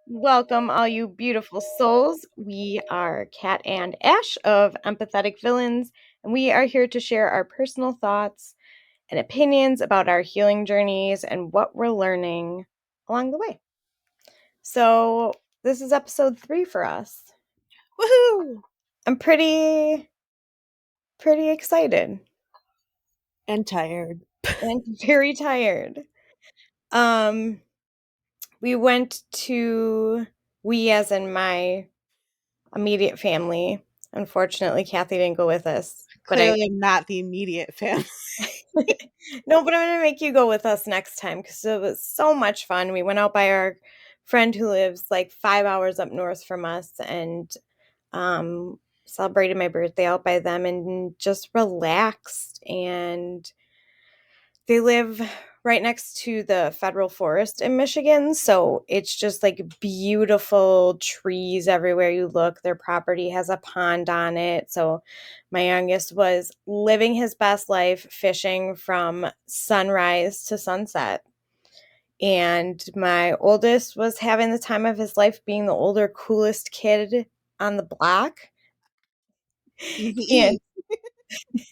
Welcome, all you beautiful souls. We are Kat and Ash of Empathetic Villains, and we are here to share our personal thoughts and opinions about our healing journeys and what we're learning along the way. So, this is episode 3 for us. Woohoo! I'm pretty excited And tired. and very tired. Um, we as in my immediate family. Unfortunately, Kathy didn't go with us, but I Clearly not the immediate family. no, but I'm gonna make you go with us next time because it was so much fun. We went out by our friend who lives like 5 hours up north from us and celebrated my birthday out by them and just relaxed. And they live right next to the federal forest in Michigan, so it's just like beautiful trees everywhere you look. Their property has a pond on it, so my youngest was living his best life fishing from sunrise to sunset. And my oldest was having the time of his life being the older, coolest kid on the block. Easy And E.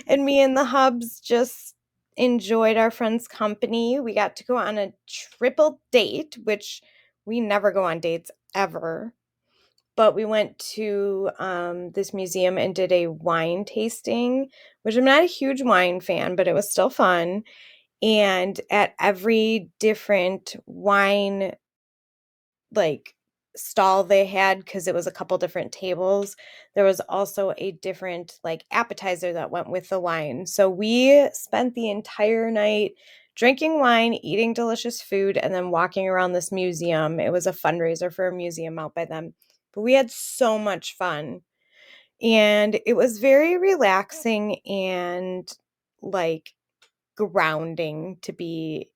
and me and the hubs just enjoyed our friend's company. We got to go on a triple date, which we never go on dates ever. But we went to this museum and did a wine tasting, which I'm not a huge wine fan, but it was still fun. And at every different wine like stall they had, because it was a couple different tables, there was also a different like appetizer that went with the wine. So we spent the entire night drinking wine, eating delicious food, and then walking around this museum. It was a fundraiser for a museum out by them, but we had so much fun, and it was very relaxing and like grounding to be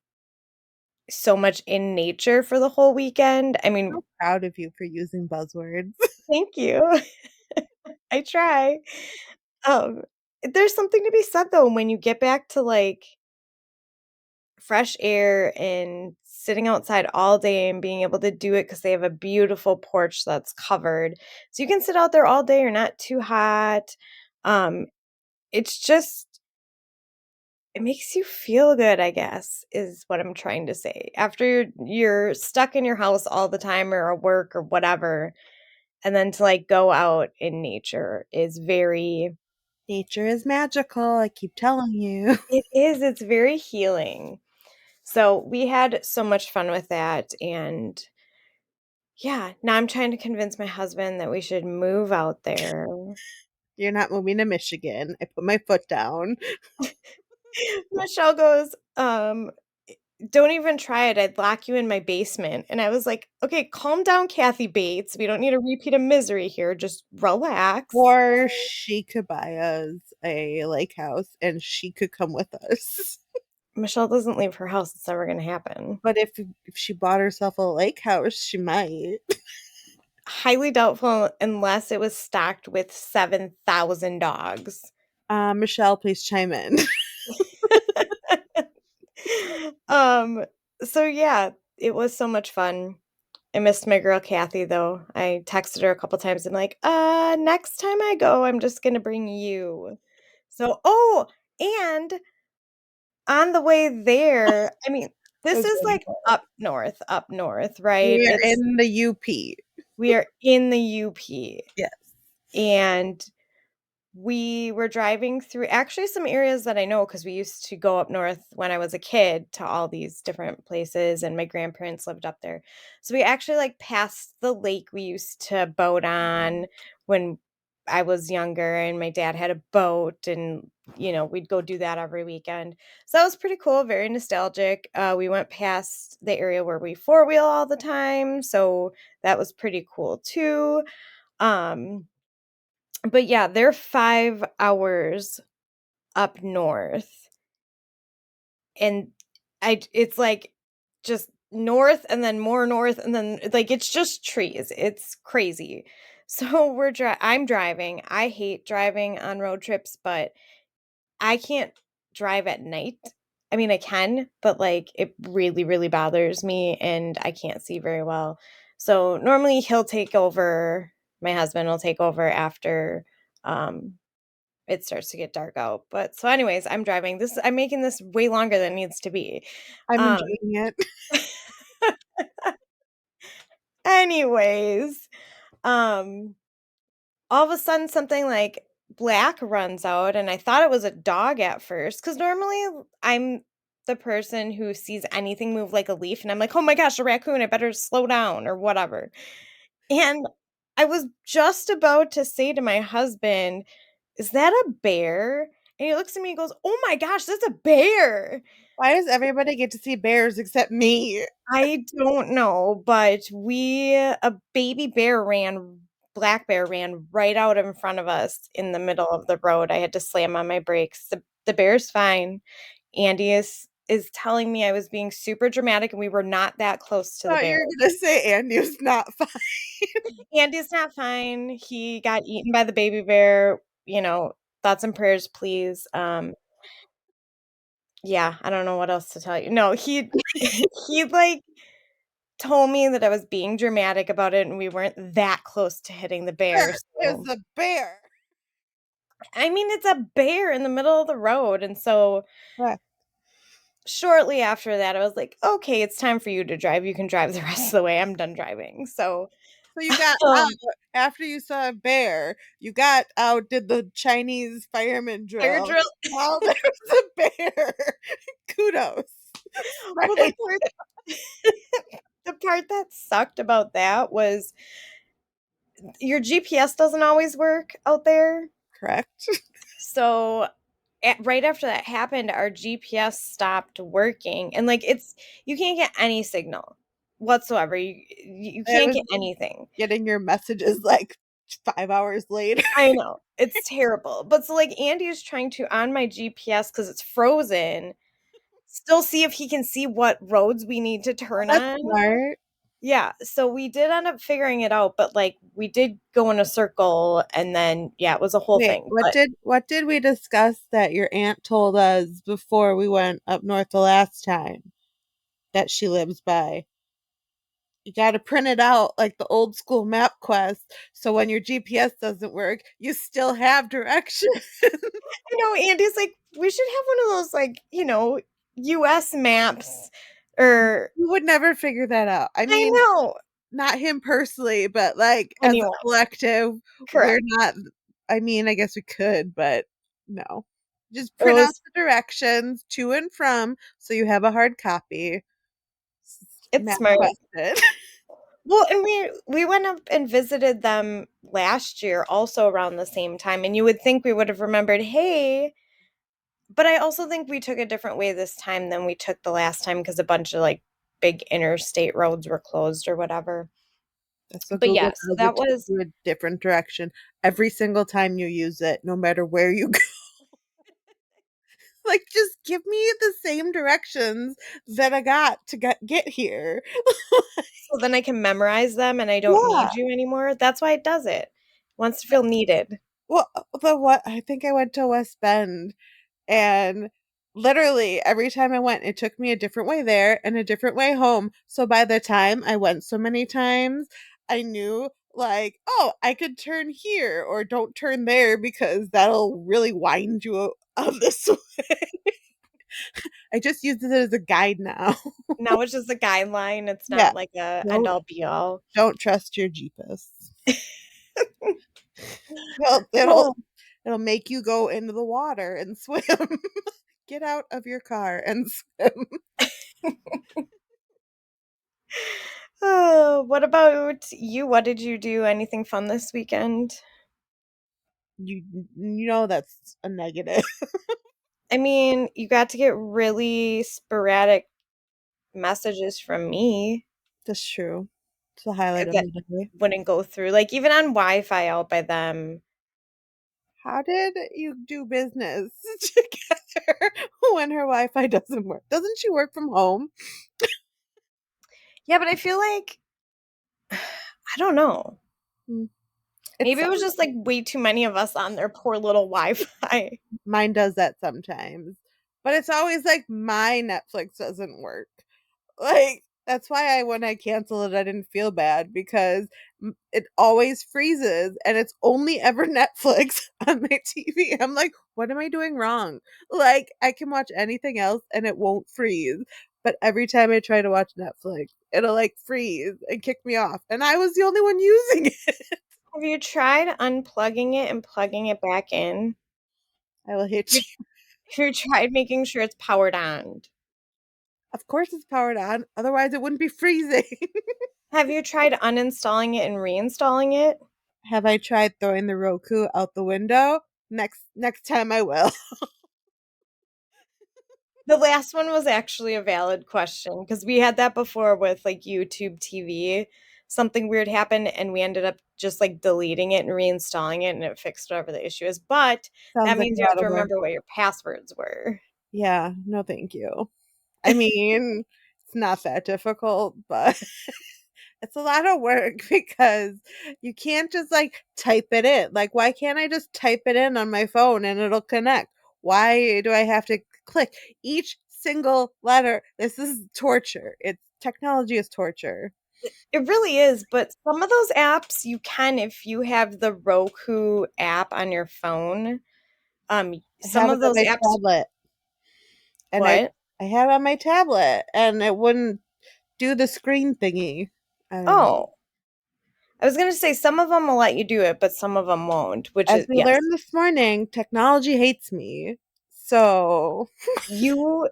so much in nature for the whole weekend. I mean, So proud of you for using buzzwords. thank you. I try. Um, there's something to be said though when you get back to like fresh air and sitting outside all day and being able to do it because they have a beautiful porch that's covered. So you can sit out there all day, you're not too hot. Um, it's just it makes you feel good, I guess, is what I'm trying to say. After you're stuck in your house all the time or at work or whatever, and then to like go out in nature is very Nature is magical, I keep telling you. it's very healing. So we had so much fun with that, and yeah, now I'm trying to convince my husband that we should move out there. You're not moving to Michigan. I put my foot down. Michelle goes, don't even try it. I'd lock you in my basement. And I was like, okay, calm down, Kathy Bates. We don't need a repeat of misery here. Just relax. Or she could buy us a lake house and she could come with us. Michelle doesn't leave her house. It's never going to happen. But if she bought herself a lake house, she might. Highly doubtful unless it was stocked with 7,000 dogs. Michelle, please chime in. um, so yeah, it was so much fun. I missed my girl Kathy though. I texted her a couple times. I'm like, next time I go, I'm just gonna bring you. So, oh, and on the way there, I mean, I this was is ready like for it. up north, right? We are It's in the UP. we are in the UP, Yes. and we were driving through actually some areas that I know because we used to go up north when I was a kid to all these different places, and my grandparents lived up there. So we actually like passed the lake we used to boat on when I was younger, and my dad had a boat, and we'd go do that every weekend. So that was pretty cool, very nostalgic. We went past the area where we four wheel all the time, so that was pretty cool too. Um, but yeah, they're 5 hours up north, and it's, like, just north and then more north and then like, it's just trees, it's crazy. So I'm driving, I hate driving on road trips, but I can't drive at night. I mean, I can, but like it really, really bothers me and I can't see very well. So normally he'll take over, my husband will take over after um it starts to get dark out. But so anyways, I'm driving. I'm making this way longer than it needs to be. I'm Um enjoying it. anyways, um all of a sudden something like black runs out and I thought it was a dog at first cuz normally I'm the person who sees anything move like a leaf and I'm like, "Oh my gosh, a raccoon, I better slow down," or whatever. And I was just about to say to my husband, "Is that a bear?" And he looks at me and goes, "Oh my gosh, that's a bear." Why does everybody get to see bears except me? I don't know, but a baby bear black bear ran right out in front of us in the middle of the road. I had to slam on my brakes. The bear's fine. Andy is telling me I was being super dramatic and we were not that close to the Thought you bear. were gonna say Andy's not fine. Andy's not fine. He got eaten by the baby bear, thoughts and prayers, please. Yeah, I don't know what else to tell you. No, he like told me that I was being dramatic about it and we weren't that close to hitting the bear. There is So, a bear. I mean, it's a bear in the middle of the road. And so Right. shortly after that, I was like, okay, it's time for you to drive. You can drive the rest of the way. I'm done driving. So, So you got out um, after you saw a bear. You got out, did the Chinese fireman fire drill drill. while there was a bear. Kudos. Well, Right. the part that sucked about that was your GPS doesn't always work out there. Correct. So right after that happened, our GPS stopped working, and like you can't get any signal whatsoever. You I can't was get anything. getting your messages like 5 hours later. I know it's terrible, but so like Andy is trying to on my GPS because it's frozen. Still see if he can see what roads we need to turn That's on. smart. Yeah, so we did end up figuring it out, but like we did go in a circle, and then yeah, it was a whole Wait, thing. what But did we discuss that your aunt told us before we went up north the last time that she lives by? You got to print it out like the old school map quest. So when your GPS doesn't work, you still have direction. Andy's like, we should have one of those like U.S. maps, or You would never figure that out. I I mean, know not him personally, but like as a anyone. collective, we're Correct. not. I mean, I guess we could, but no. Just It print out was the directions to and from so you have a hard copy. it's Map smart. quested. Well, and we went up and visited them last year, also around the same time, and you would think we would have remembered, hey. But I also think we took a different way this time than we took the last time because a bunch of like big interstate roads were closed or whatever. That's what But Google yeah, so does. that It takes was you a different direction every single time you use it, no matter where you go. Like, just give me the same directions that I got to get here. so then I can memorize them and I don't Yeah. need you anymore. That's why it does it. Wants to feel needed. Well, the what? I think I went to West Bend, and literally every time I went, it took me a different way there and a different way home. So by the time I went so many times, I knew like, oh, I could turn here or don't turn there because that'll really wind you on this way. I just use it as a guide now. Now it's just a guideline. It's Yeah. not like a end Don't all be all. don't trust your Jeepus. Well, Oh. it'll make you go into the water and swim. Get out of your car and swim. Oh, what about you? What did you do? Anything fun this weekend? You you know that's a negative. I mean, you got to get really sporadic messages from me That's true. It's the highlight of that my day. wouldn't go through. Like even on Wi-Fi out by them. How did you do business together when her Wi-Fi doesn't work? Doesn't she work from home? Yeah, but I feel like I don't know. Mm. It's Maybe it was just like way too many of us on their poor little Wi-Fi. mine does that sometimes. but it's always like my Netflix doesn't work. Like that's why when I cancel it I didn't feel bad because it always freezes and it's only ever Netflix on my TV. I'm like, what am I doing wrong? Like I can watch anything else and it won't freeze. But every time I try to watch Netflix, it'll like freeze and kick me off. And I was the only one using it. Have you tried unplugging it and plugging it back in? I will hit Have you. you tried making sure it's powered on? Of course it's powered on, otherwise it wouldn't be freezing. Have you tried uninstalling it and reinstalling it? Have I tried throwing the Roku out the window? Next time I will. The last one was actually a valid question because we had that before with like YouTube TV. Something weird happened and we ended up just like deleting it and reinstalling it and it fixed whatever the issue is. But Sounds that like means a you have lot to of work. remember what your passwords were. Yeah, no thank you. I mean, it's not that difficult, but it's a lot of work because you can't just like type it in. Like, why can't I just type it in on my phone and it'll connect? Why do I have to click each single letter? This is torture. It's technology is torture. It really is, but some of those apps you can if you have the Roku app on your phone. I Some have it of on those my apps, tablet and what? I had it on my tablet and it wouldn't do the screen thingy. I don't know. Oh, I was gonna say some of them will let you do it, but some of them won't, which As is we yes. learned this morning, technology hates me. So You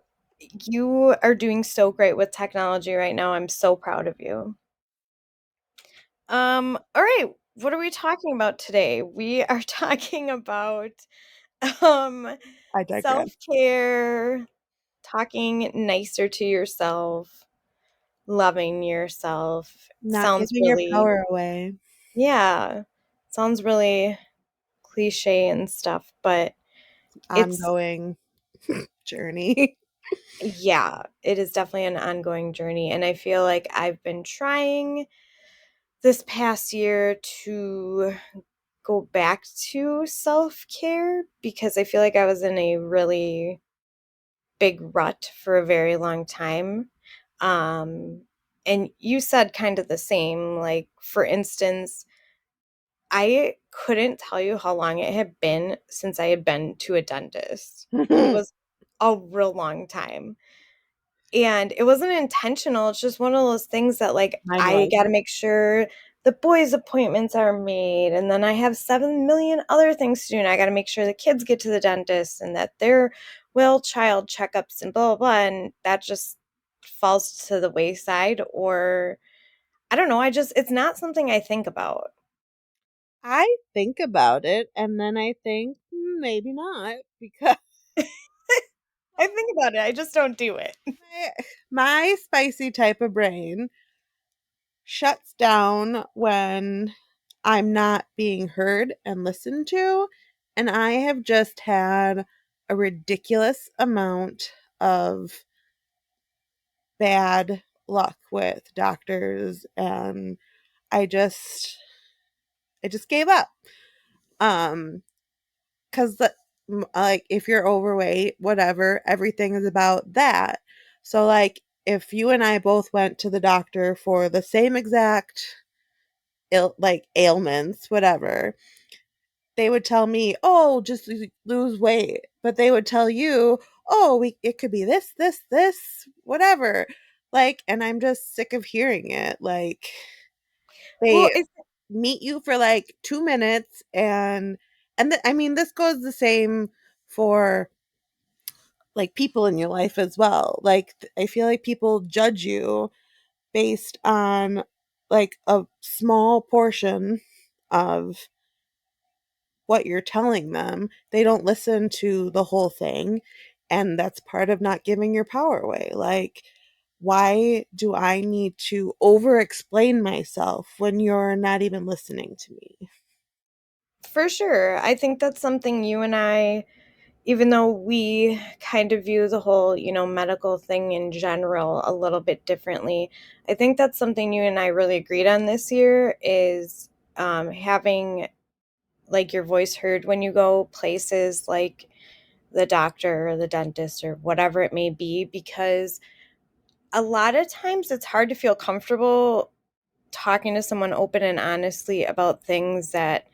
you are doing so great with technology right now. I'm so proud of you. All right, what are we talking about today? We are talking about um I digress. self-care, talking nicer to yourself, loving yourself. Not Sounds giving your really, power away. yeah, sounds really cliche and stuff, but it's, Ongoing journey. yeah, it is definitely an ongoing journey. And I feel like I've been trying this past year to go back to self care because I feel like I was in a really big rut for a very long time. Um, and you said kind of the same. Like, for instance, I couldn't tell you how long it had been since I had been to a dentist. It was a real long time. And it wasn't intentional. It's just one of those things that, like, Mine I was. got to make sure the boys' appointments are made. And then I have 7 million other things to do. And I got to make sure the kids get to the dentist and that they're well child checkups and blah, blah, blah. And that just falls to the wayside. Or I don't know. It's not something I think about. I think about it and then I think maybe not because I think about it. I just don't do it. my, my spicy type of brain shuts down when I'm not being heard and listened to. And I have just had a ridiculous amount of bad luck with doctors and I just I just gave up. Cuz like if you're overweight, whatever, everything is about that. So like if you and I both went to the doctor for the same exact like ailments, whatever, they would tell me, "Oh, just lose weight." But they would tell you, "Oh, it could be this, whatever." Like, and I'm just sick of hearing it. Like, Well, they it's meet you for like 2 minutes I mean, this goes the same for like people in your life as well. Like, I feel like people judge you based on like a small portion of what you're telling them. They don't listen to the whole thing. And that's part of not giving your power away. Like, why do I need to over explain myself when you're not even listening to me? for sure. I think that's something you and I, even though we kind of view the whole, medical thing in general a little bit differently, I think that's something you and I really agreed on this year is having like your voice heard when you go places like the doctor or the dentist or whatever it may be, because a lot of times it's hard to feel comfortable talking to someone open and honestly about things that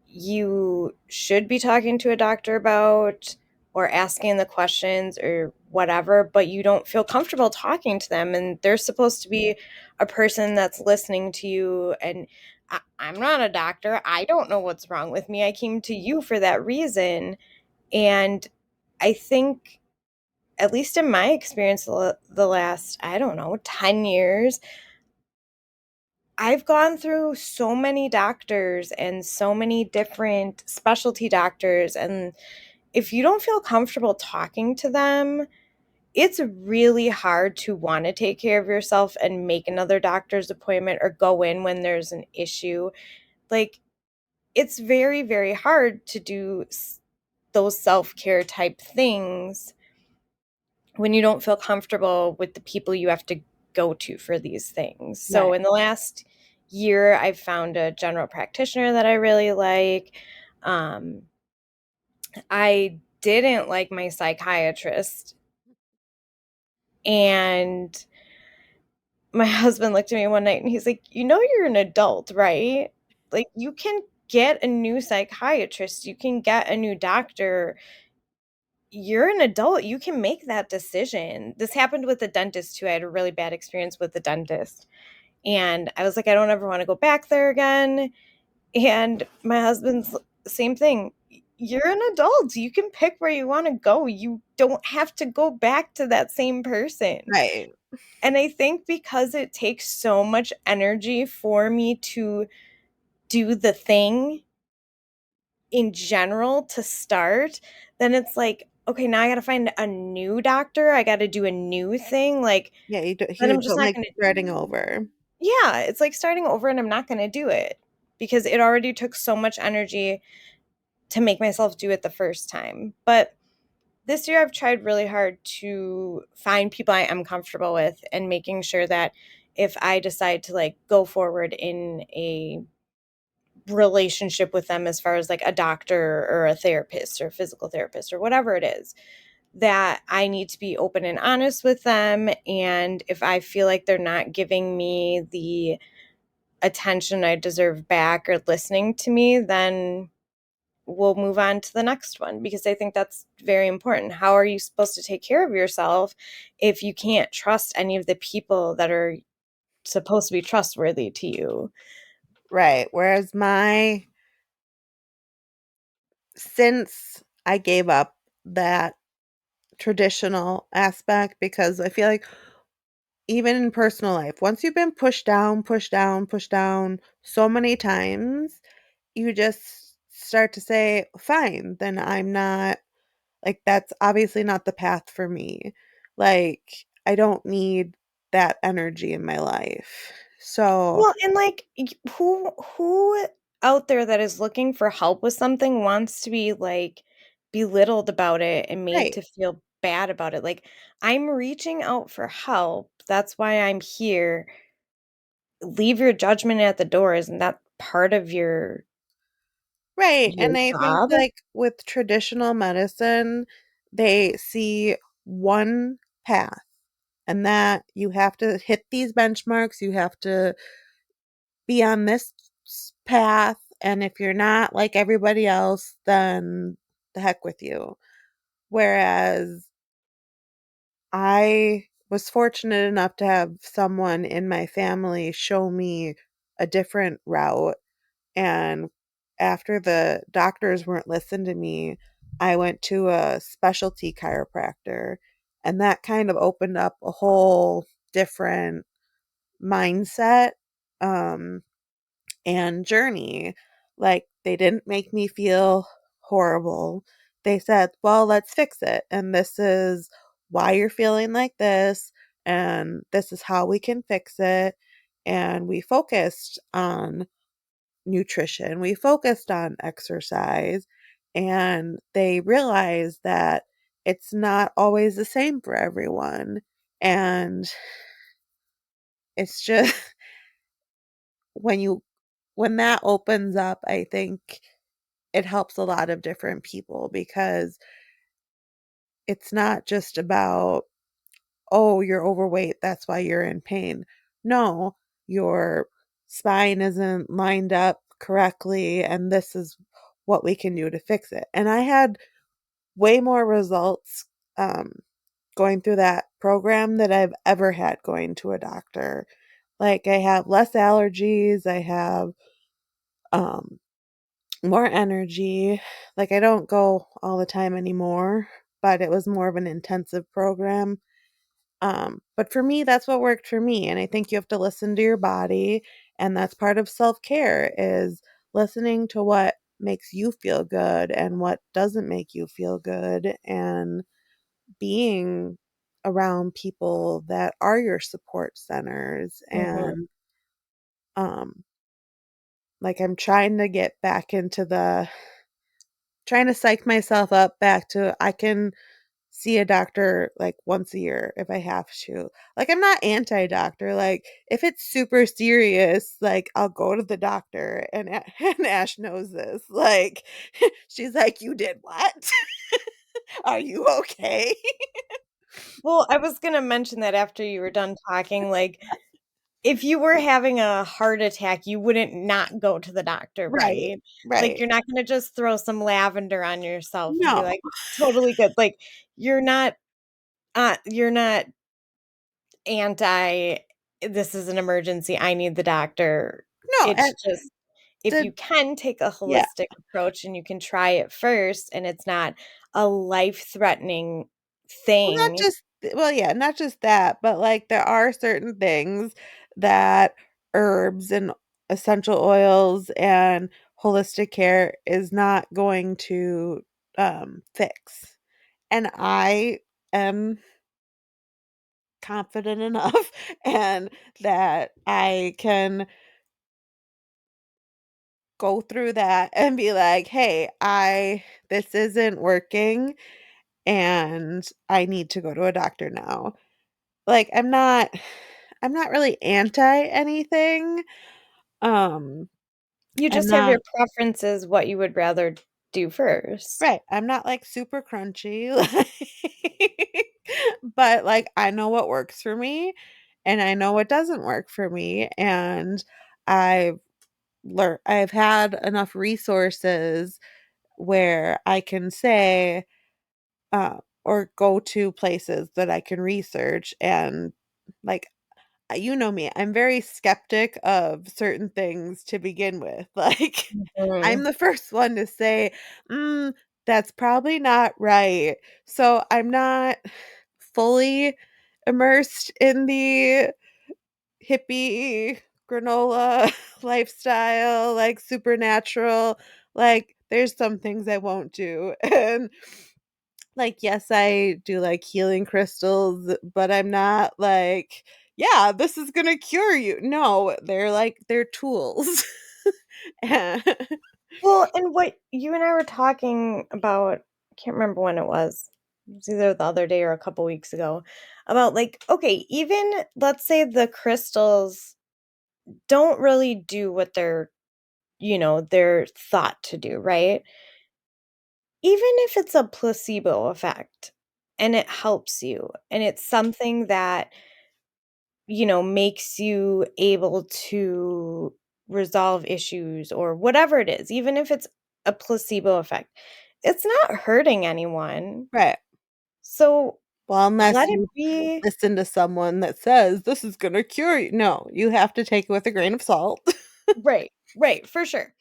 you should be talking to a doctor about or asking the questions or whatever, but you don't feel comfortable talking to them. And they're supposed to be a person that's listening to you. And I'm not a doctor. I don't know what's wrong with me. I came to you for that reason. And I think, at least in my experience, the last, I don't know, 10 years, I've gone through so many doctors and so many different specialty doctors. And if you don't feel comfortable talking to them, it's really hard to want to take care of yourself and make another doctor's appointment or go in when there's an issue. Like, it's very, very hard to do those self care type things when you don't feel comfortable with the people you have to go to for these things. So Right. in the last year, I've found a general practitioner that I really like. Um, I didn't like my psychiatrist, and my husband looked at me one night and he's like, "You know, you're an adult, right? Like, you can get a new psychiatrist, you can get a new doctor. You're an adult, you can make that decision." This happened with the dentist too. I had a really bad experience with the dentist. And I was like, "I don't ever wanna go back there again." And my husband's same thing. You're an adult, you can pick where you wanna go, you don't have to go back to that same person. Right. And I think because it takes so much energy for me to do the thing in general to start, then it's like, "Okay, now I gotta find a new doctor, I gotta do a new thing," like, Yeah, then you I'm just don't not like gonna. starting over. Yeah, it's like starting over and I'm not gonna do it because it already took so much energy to make myself do it the first time. But this year I've tried really hard to find people I am comfortable with and making sure that if I decide to like go forward in a relationship with them as far as like a doctor or a therapist or physical therapist or whatever it is, that I need to be open and honest with them. And if I feel like they're not giving me the attention I deserve back or listening to me, then we'll move on to the next one because I think that's very important. How are you supposed to take care of yourself if you can't trust any of the people that are supposed to be trustworthy to you? Right. Whereas since I gave up that traditional aspect, because I feel like even in personal life, once you've been pushed down, pushed down, pushed down so many times, you just start to say, fine, then I'm not, like, that's obviously not the path for me. Like, I don't need that energy in my life. So, Well, and like who out there that is looking for help with something wants to be like belittled about it and made right. to feel bad about it. Like, I'm reaching out for help. That's why I'm here. Leave your judgment at the door. Isn't that part of Right, your and I think, job? like, with traditional medicine, they see one path, and that you have to hit these benchmarks, you have to be on this path, and if you're not like everybody else, then the heck with you. Whereas I was fortunate enough to have someone in my family show me a different route. And after the doctors weren't listening to me, I went to a specialty chiropractor. And that kind of opened up a whole different mindset um, and journey. Like, they didn't make me feel horrible. They said, well, let's fix it. And this is why you're feeling like this. And this is how we can fix it. And we focused on nutrition, we focused on exercise, and they realized that it's not always the same for everyone. And it's just when you when that opens up, I think it helps a lot of different people because it's not just about, oh, you're overweight, that's why you're in pain. No, your spine isn't lined up correctly, and this is what we can do to fix it. And I had way more results um, going through that program that I've ever had going to a doctor. Like, I have less allergies, I have um, more energy. Like, I don't go all the time anymore, but it was more of an intensive program. But for me, that's what worked for me. And I think you have to listen to your body. And that's part of self care is listening to what makes you feel good and what doesn't make you feel good, and being around people that are your support centers. Mhm. And um, like, I'm trying to get back into the trying to psych myself up back to I can see a doctor like once a year if I have to. Like, I'm not anti-doctor. Like, if it's super serious, like, I'll go to the doctor, and and Ash knows this. Like, she's like, "You did what? Are you okay?" Well, I was gonna mention that after you were done talking, like, if you were having a heart attack, you wouldn't not go to the doctor, Right. right? Like, Right. you're not gonna just throw some lavender on yourself and be No. like, "Totally good." Like, you're not, you're not anti, "This is an emergency, I need the doctor." No, It's and just if the you can take a yeah. holistic approach and you can try it first and it's not a life-threatening Well, not thing. just well, yeah, not just that, but, like, there are certain things that herbs and essential oils and holistic care is not going to, fix. And I am confident enough and that I can go through that and be like, "Hey, I this isn't working, and I need to go to a doctor now." Like, I'm not really anti anything. Um, You I'm just have not your preferences, what you would rather do first. right, I'm not, like, super crunchy, like, but, like, I know what works for me, and I know what doesn't work for me, and I've I've had enough resources where I can say, or go to places that I can research, and, like, you know me, I'm very skeptic of certain things to begin with. Like, I'm Mhm. the first one to say, "Mm, that's probably not right." So, I'm not fully immersed in the hippie granola lifestyle, like, supernatural. Like, there's some things I won't do, and like, yes, I do like healing crystals, but I'm not like, "Yeah, this is gonna cure you." No, they're like they're tools. And Well, and what you and I were talking about, I can't remember when it was. It was either the other day or a couple weeks ago, about like, okay, even let's say the crystals don't really do what they're thought to do, right? Even if it's a placebo effect and it helps you and it's something that, makes you able to resolve issues or whatever it is, even if it's a placebo effect, it's not hurting anyone. right. So Well, unless let it you be. listen to someone that says, "This is gonna cure you." No, you have to take it with a grain of salt. Right, right, for sure.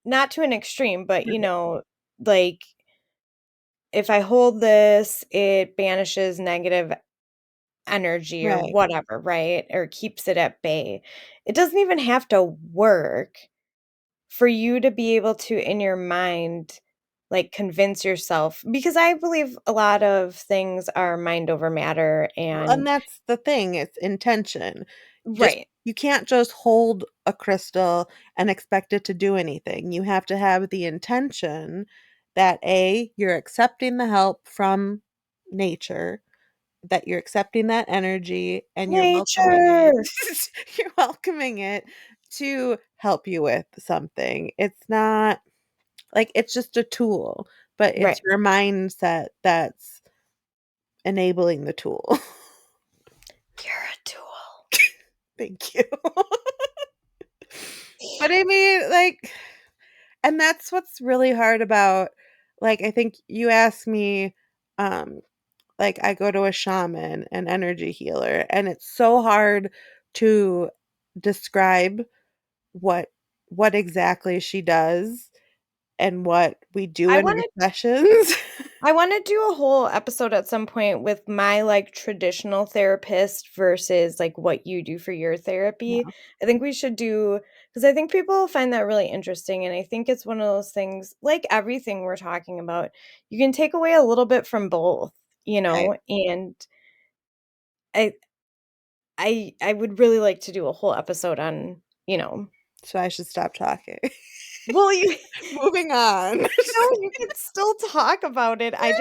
Not to an extreme, but Right. like if I hold this, it banishes negative energy or Right. whatever, right? Or keeps it at bay. It doesn't even have to work for you to be able to, in your mind, like convince yourself, because I believe a lot of things are mind over matter Well, and and that's the thing, it's intention. Just right. you can't just hold a crystal and expect it to do anything. You have to have the intention that A, you're accepting the help from nature, that you're accepting that energy and you're welcoming it. Nature. You're welcoming it to help you with something. It's not like it's just a tool. but it's Right. your mindset that's enabling the tool. You're a tool. Thank you. But I mean, like, and that's what's really hard about, like, I think you asked me, um, like, I go to a shaman, an energy healer, and it's so hard to describe what what exactly she does and what we do I in our wanna sessions. I wanna do a whole episode at some point with my, like, traditional therapist versus, like, what you do for your therapy. Yeah, I think we should do because I think people find that really interesting, and I think it's one of those things like everything we're talking about, you can take away a little bit from both, right. and I I would really like to do a whole episode on, So I should stop talking. well, you Moving on. no, you can still talk about it. I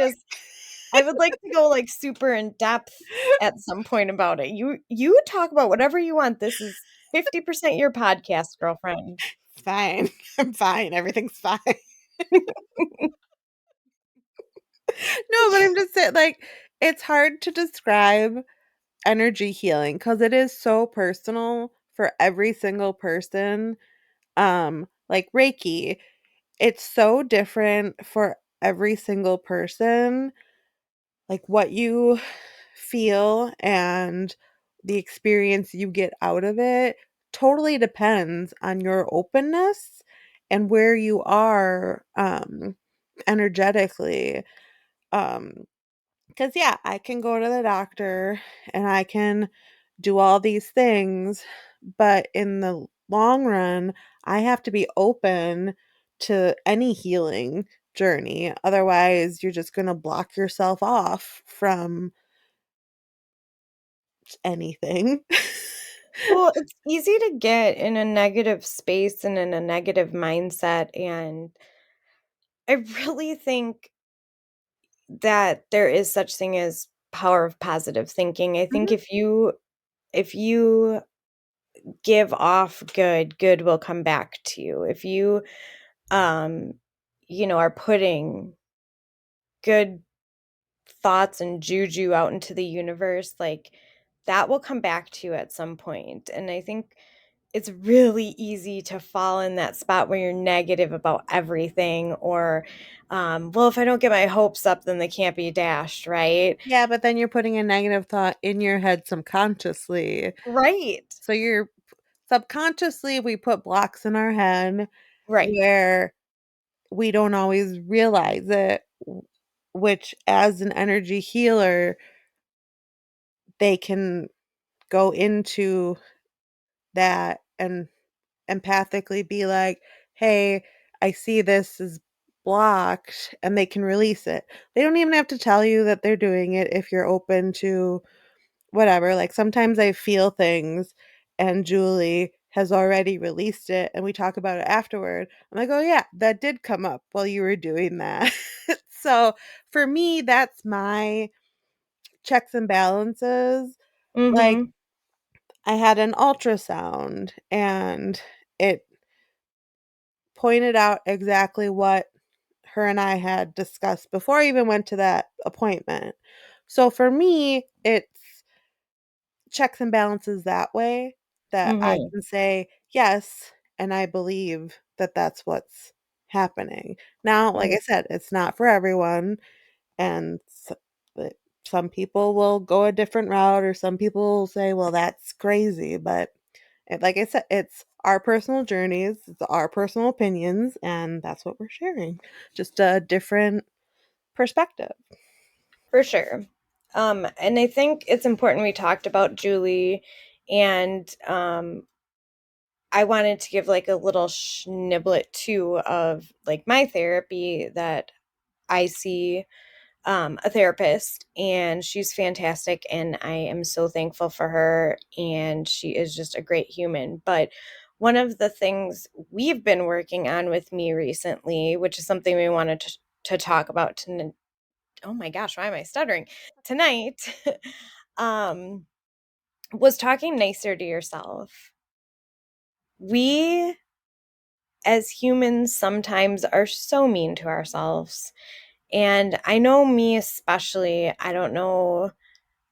would like to go, like, super in depth at some point about it. You talk about whatever you want. This is 50% your podcast, girlfriend. Fine. I'm fine. Everything's fine. No, but I'm just saying, like, it's hard to describe energy healing because it is so personal for every single person. Like Reiki, it's so different for every single person. Like what you feel and the experience you get out of it totally depends on your openness and where you are energetically. Um Because, yeah, I can go to the doctor and I can do all these things, but in the long run, I have to be open to any healing journey. Otherwise, you're just going to block yourself off from anything. Well, it's easy to get in a negative space and in a negative mindset, and I really think that there is such thing as power of positive thinking. I think Mhm. if you give off good, good will come back to you. If you um are putting good thoughts and juju out into the universe, like that will come back to you at some point. And I think it's really easy to fall in that spot where you're negative about everything or well, if I don't get my hopes up, then they can't be dashed, right? Yeah, but then you're putting a negative thought in your head subconsciously. Right. So you're subconsciously, we put blocks in our head Right. where we don't always realize it, which as an energy healer, they can go into that and empathically be like, "Hey, I see this is blocked," and they can release it. They don't even have to tell you that they're doing it if you're open to whatever. Like sometimes I feel things and Julie has already released it and we talk about it afterward. I'm like, "Oh yeah, that did come up while you were doing that." So, for me, that's my checks and balances. Like Mhm. I had an ultrasound and it pointed out exactly what her and I had discussed before I even went to that appointment. So for me, it's checks and balances that way that I Mhm. can say yes, and I believe that that's what's happening. Now, like Mhm. I said, it's not for everyone, and but some people will go a different route, or some people will say, "Well, that's crazy." But like I said, it's our personal journeys, it's our personal opinions, and that's what we're sharing. Just a different perspective. For sure. And I think it's important we talked about Julie and I wanted to give like a little schniblet too of like my therapy that I see a therapist and she's fantastic and I am so thankful for her and she is just a great human. But one of the things we've been working on with me recently, which is something we wanted to talk about oh my gosh, why am I stuttering? Tonight, um, was talking nicer to yourself. We as humans sometimes are so mean to ourselves. And I know me especially, I don't know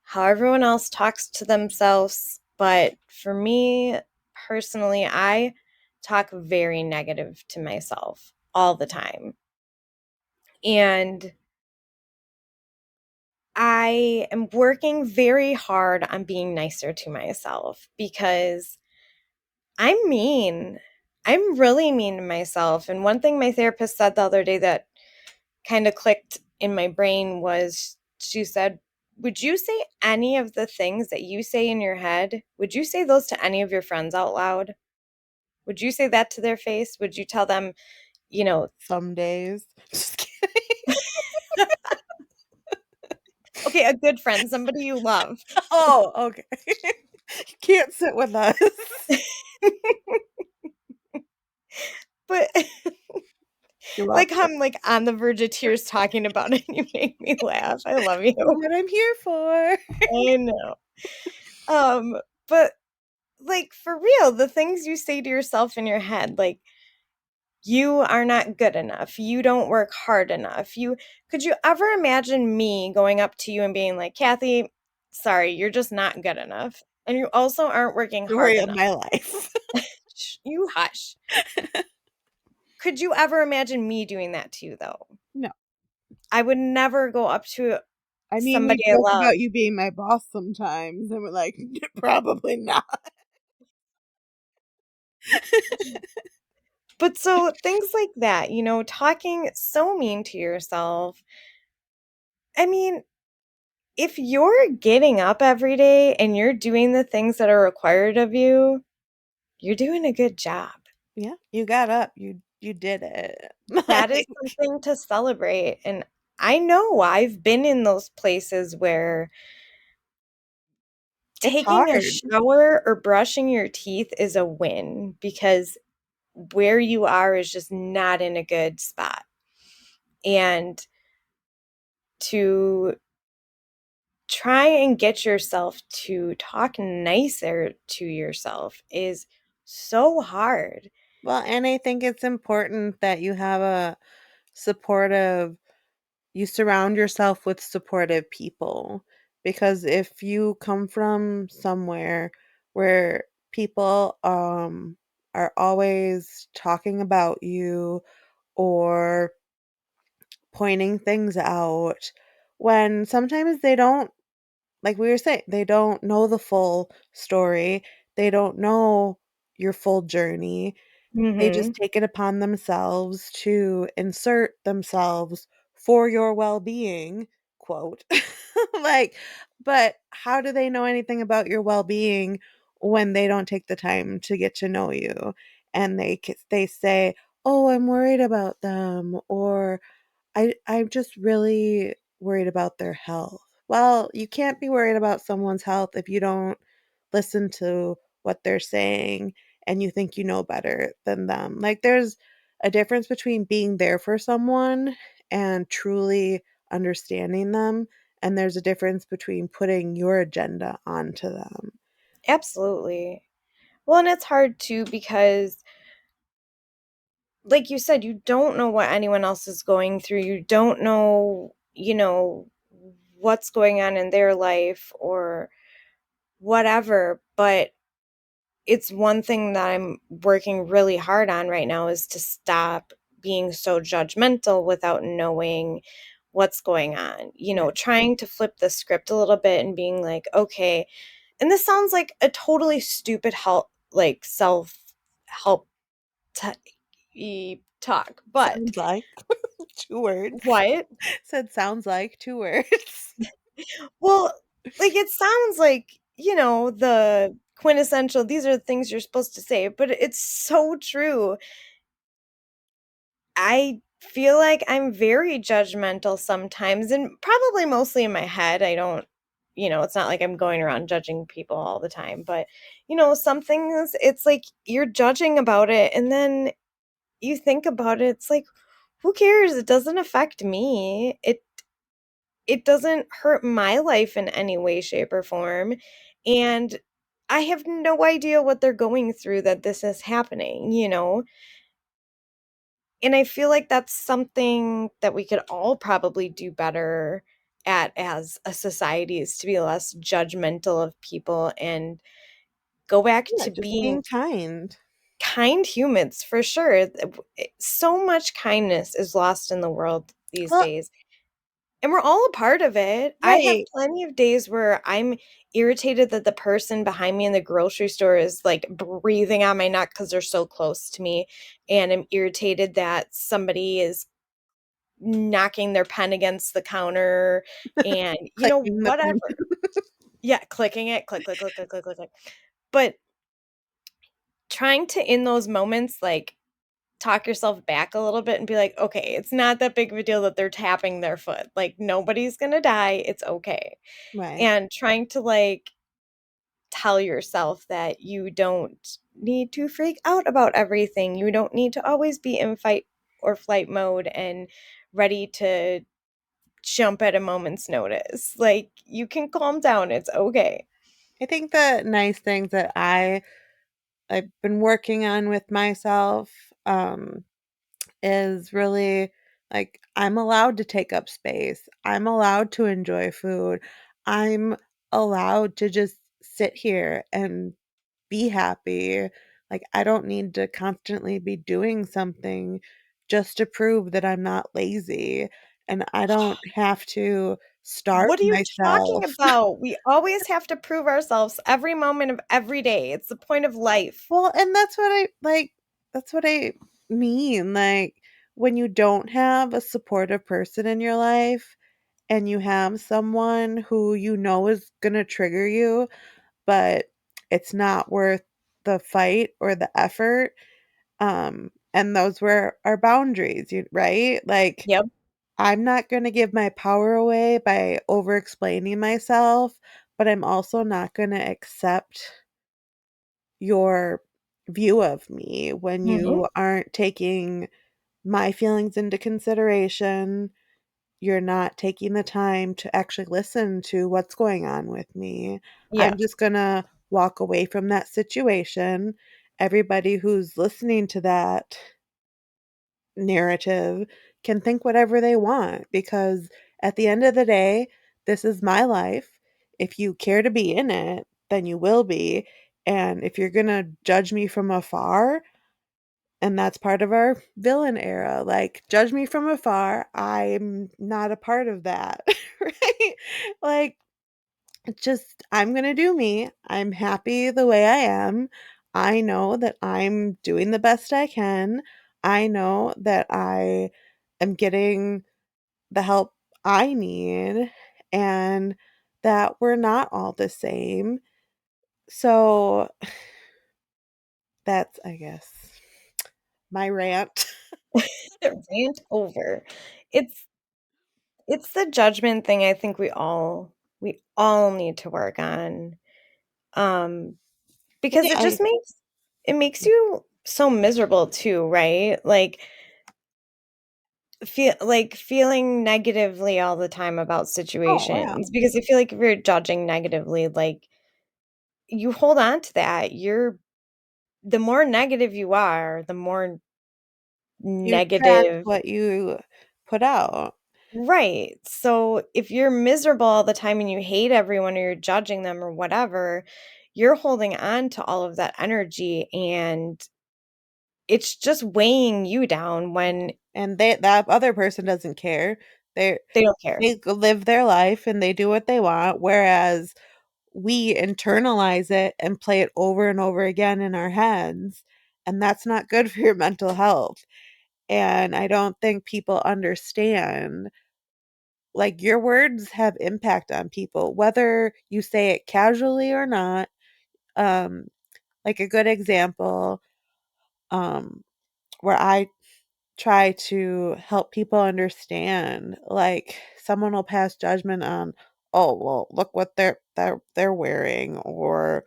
how everyone else talks to themselves, but for me personally, I talk very negative to myself all the time. And I am working very hard on being nicer to myself because I'm mean. I'm really mean to myself. And one thing my therapist said the other day that kind of clicked in my brain was she said, would you say any of the things that you say in your head? Would you say those to any of your friends out loud? Would you say that to their face? Would you tell them, you know, Some days. Just kidding. okay, a good friend, somebody you love. Oh, okay. You can't sit with us. But You're like welcome. I'm like on the verge of tears talking about it and you make me laugh. I love You're you. what I'm here for. I know. But like for real, the things you say to yourself in your head, like you are not good enough. You don't work hard enough. You could you ever imagine me going up to you and being like, Kathy, sorry, you're just not good enough. And you also aren't working hard Story of enough. my life. You hush. Could you ever imagine me doing that to you though? No. I would never go up to I mean, we somebody I joke love. about you being my boss sometimes, and we're like, probably not. But so things like that, talking so mean to yourself. I mean, if you're getting up every day and you're doing the things that are required of you, you're doing a good job. Yeah, you got up. You did it. That is Like, something to celebrate. And I know I've been in those places where it's taking a hard. shower or brushing your teeth is a win because where you are is just not in a good spot. And to try and get yourself to talk nicer to yourself is so hard. Well, and I think it's important that you have a supportive you surround yourself with supportive people, because if you come from somewhere where people are always talking about you or pointing things out when sometimes they don't, like we were saying, they don't know the full story, they don't know your full journey, they just Mhm. take it upon themselves to insert themselves for your well-being, quote. Like, but how do they know anything about your well-being when they don't take the time to get to know you? And they say, "Oh, I'm worried about them," or I'm just really worried about their health. Well, you can't be worried about someone's health if you don't listen to what they're saying and you think you know better than them. Like, there's a difference between being there for someone and truly understanding them, and there's a difference between putting your agenda onto them. Absolutely. Well, and it's hard too because like you said, you don't know what anyone else is going through. You don't know, what's going on in their life or whatever, but it's one thing that I'm working really hard on right now is to stop being so judgmental without knowing what's going on. Yeah. Trying to flip the script a little bit and being like, okay, and this sounds like a totally stupid help, like self help talk, but Sounds like 2 words. what? Said sounds like 2 words. Well, like it sounds like, the quintessential, these are the things you're supposed to say, but it's so true. I feel like I'm very judgmental sometimes and probably mostly in my head. I don't, it's not like I'm going around judging people all the time, but some things it's like you're judging about it and then you think about it, it's like, who cares? It doesn't affect me. It doesn't hurt my life in any way, shape, or form. And I have no idea what they're going through that this is happening. And I feel like that's something that we could all probably do better at as a society, is to be less judgmental of people and go back Yeah, to just being being kind. kind humans for sure. So much kindness is lost in the world these Well, days. And we're all a part of it. I have right. plenty of days where I'm irritated that the person behind me in the grocery store is like breathing on my neck because they're so close to me. And I'm irritated that somebody is knocking their pen against the counter and, Clicking the pen. whatever. Yeah, clicking it, click, click, click, click, click, click, click. But trying to, in those moments, like, talk yourself back a little bit and be like, okay, it's not that big of a deal that they're tapping their foot. Like, nobody's gonna die. It's okay. Right. And trying to, like, tell yourself that you don't need to freak out about everything. You don't need to always be in fight or flight mode and ready to jump at a moment's notice. Like, you can calm down. It's okay. I think the nice things that I've been working on with myself, is really like I'm allowed to take up space. I'm allowed to enjoy food. I'm allowed to just sit here and be happy. Like I don't need to constantly be doing something just to prove that I'm not lazy. And I don't have to starve What are you talking myself. about? We always have to prove ourselves every moment of every day. It's the point of life. Well, and that's what I mean. Like when you don't have a supportive person in your life and you have someone who you know is going to trigger you, but it's not worth the fight or the effort. And those were our boundaries, right? Like Yep. I'm not going to give my power away by over explaining myself, but I'm also not going to accept your view of me when Mhm. you aren't taking my feelings into consideration. You're not taking the time to actually listen to what's going on with me. Yeah. I'm just gonna walk away from that situation. Everybody who's listening to that narrative can think whatever they want because at the end of the day, this is my life. If you care to be in it, then you will be. And if you're going to judge me from afar, and that's part of our villain era, like, judge me from afar, I'm not a part of that, right? Like, just I'm gonna do me. I'm happy the way I am. I know that I'm doing the best I can. I know that I am getting the help I need and that we're not all the same. So that's, I guess, my rant. Rant over. It's it's the judgment thing I think we all need to work on. Um, because Yeah, it just makes you so miserable too, right? Like feeling negatively all the time about oh, wow. situations because I feel like if you're judging negatively, like you hold on to that. The more negative you are, the more You attract negative. what you put out. Right. So if you're miserable all the time and you hate everyone or you're judging them or whatever, you're holding on to all of that energy and it's just weighing you down when And that other person doesn't care. They they don't care. live their life and they do what they want, whereas we internalize it and play it over and over again in our heads, and that's not good for your mental health. And I don't think people understand, like, your words have impact on people, whether you say it casually or not. Um, like a good example, um, where I try to help people understand, like, someone will pass judgment on, "Oh, well, look what they're wearing," or,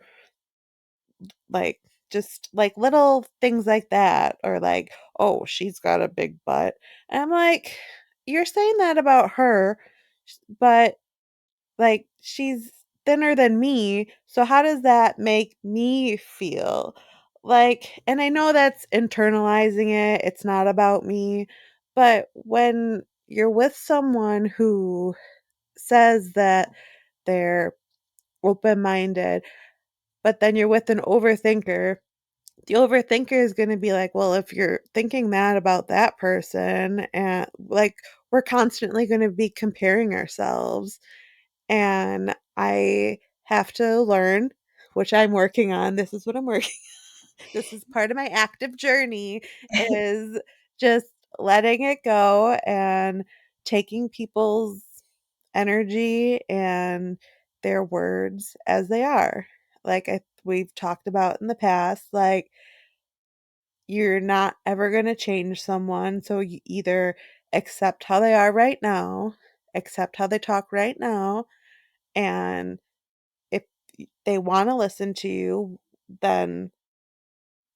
like, just, like, little things like that, or like, "Oh, she's got a big butt." And I'm like, "You're saying that about her, but, like, she's thinner than me, so how does that make me feel?" Like, and I know that's internalizing it. It's not about me. But when you're with someone who says that they're open minded, but then you're with an overthinker, the overthinker is going to be like, well, if you're thinking that about that person, and like, we're constantly going to be comparing ourselves. And I have to learn, which I'm working on. This is what I'm working. This is part of my active journey, is just letting it go and taking people's energy and their words as they are. Like we've talked about in the past, like, you're not ever going to change someone, so you either accept how they are right now, accept how they talk right now, and if they want to listen to you, then